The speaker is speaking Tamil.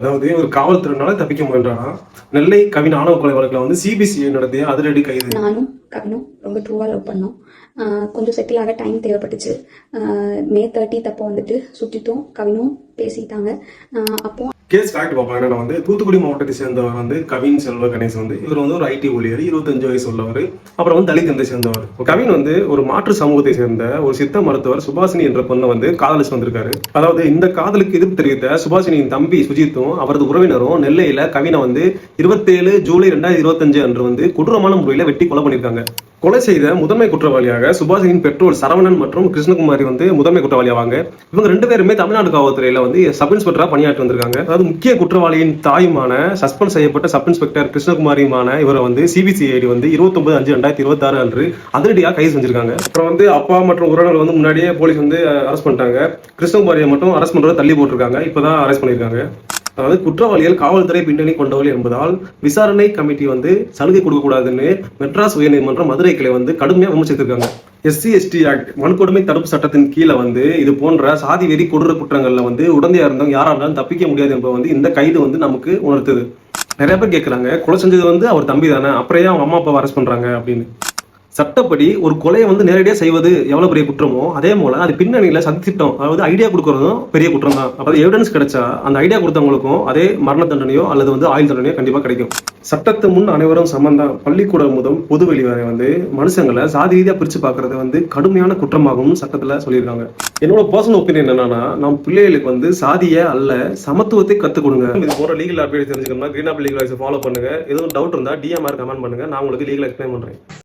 அதாவது ஒரு காவல்துறையினால தப்பிக்க முயன்றானா. நெல்லை கவின் ஆணவ கொலை வழக்கில் வந்து சிபிசிஐ நடத்திய அதிரடி கைது. நானும் கவினும் ரொம்ப ட்ரூவாக லவ் பண்ணோம். கொஞ்சம் செட்டில் ஆக டைம் தேவைப்பட்டுச்சு. மே 30 அப்போ வந்துட்டு சுற்றிட்டும் கவினும் பேசிட்டாங்க. அப்போ கேஸ் ஃபேக்ட் பார்ப்போம். என்னன்னா வந்து தூத்துக்குடி மாவட்டத்தை சேர்ந்தவர் வந்து கவின் செல்வ கணேசன் வந்து இவர் வந்து ஒரு ஐடி ஊழியர், 25 வயசு உள்ளவர். அப்புறம் வந்து தலித் இனத்தை சேர்ந்தவர். கவின் வந்து ஒரு மாற்று சமூகத்தை சேர்ந்த ஒரு சித்த மருத்துவர் சுபாஷினி என்ற பொண்ணை வந்து காதலிச்சு வந்திருக்காரு. அதாவது இந்த காதலுக்கு எதிர்ப்பு தெரிவித்த சுபாஷினியின் தம்பி சுஜித்தும் அவரது உறவினரும் நெல்லையில கவினை வந்து 27 ஜூலை 2025 அன்று வந்து கொடூரமான முறையில வெட்டி கொலை பண்ணியிருக்காங்க. கொலை செய்த முதன்மை குற்றவாளியாக சுபாஷினியின் பெற்றோர் சரவணன் மற்றும் கிருஷ்ணகுமாரி வந்து முதன்மை குற்றவாளியாவாங்க. இவங்க 2 பேருமே தமிழ்நாடு காவல்துறையில வந்து சப் இன்ஸ்பெக்டரா பணியாற்றி வந்திருக்காங்க. அதாவது முக்கிய குற்றவாளியின் தாயுமான சஸ்பெண்ட் செய்யப்பட்ட சப் இன்ஸ்பெக்டர் கிருஷ்ணகுமாரியுமான இவரை வந்து சிபிசிஐடி வந்து 29/5/2026 அன்று அதிரடியாக கைது செஞ்சிருக்காங்க. அப்புறம் வந்து அப்பா மற்றும் உறவினர் வந்து முன்னாடியே போலீஸ் வந்து அரெஸ்ட் பண்ணிட்டாங்க. கிருஷ்ணகுமாரியை மட்டும் அரெஸ்ட் பண்றதை தள்ளி போட்டிருக்காங்க. இப்பதான் அரெஸ்ட் பண்ணிருக்காங்க. அதாவது குற்றவாளிகள் காவல்துறை பின்னணி கொண்டவர்கள் என்பதால் விசாரணை கமிட்டி வந்து சலுகை கொடுக்கக்கூடாதுன்னு மெட்ராஸ் உயர்நீதிமன்றம் மதுரை கிளை வந்து கடுமையாக விமர்சித்திருக்காங்க. SC/ST ஆக்ட் வன்கொடுமை தடுப்பு சட்டத்தின் கீழே வந்து இது போன்ற சாதி வெறி கொடூர குற்றங்கள்ல வந்து உடந்தையா இருந்தவங்க யாரா இருந்தாலும் தப்பிக்க முடியாது என்பது வந்து இந்த கைது வந்து நமக்கு உணர்த்துது. நிறைய பேர் கேட்கறாங்க, கொலை செஞ்சது வந்து அவர் தம்பி தானே, அப்புறம் அவங்க அம்மா அப்பாவை அரெஸ்ட் பண்றாங்க அப்படின்னு. சட்டப்படி ஒரு கொலையை வந்து நேரடியாக செய்வது எவ்வளவு பெரிய குற்றமோ அதே போல அது பின்னணியில சதித்திட்டம், அதாவது ஐடியா கொடுக்கறதும் பெரிய குற்றம் தான். அதாவது எவிடன்ஸ் கிடைச்சா அந்த ஐடியா கொடுத்தவங்களுக்கும் அதே மரண தண்டனையோ அல்லது வந்து ஆயுள் தண்டனையோ கண்டிப்பா கிடைக்கும். சட்டத்து முன் அனைவரும் சமந்தான். பள்ளிக்கூடம் முதல் பொதுவெளி வரை வந்து மனுஷங்களை சாதி ரீதியா பிரிச்சு பாக்குறது வந்து கடுமையான குற்றமாகவும் சட்டத்துல சொல்லியிருக்காங்க. என்னோட பர்சனல் ஒப்பீனியன் என்னன்னா, நம்ம பிள்ளைகளுக்கு வந்து சாதிய அல்ல சமத்துவத்தை கத்துக் கொடுங்க. இது போற லீகல் அப்டேட் தெரிஞ்சுக்கணும்னா கிரீன் ஆப் லீகல் ஃபாலோ பண்ணுங்க. எதுவும் டவுட் இருந்தா DM கமெண்ட் பண்ணுங்க, நான் உங்களுக்கு லீகல் எக்ஸ்பிளைன் பண்றேன்.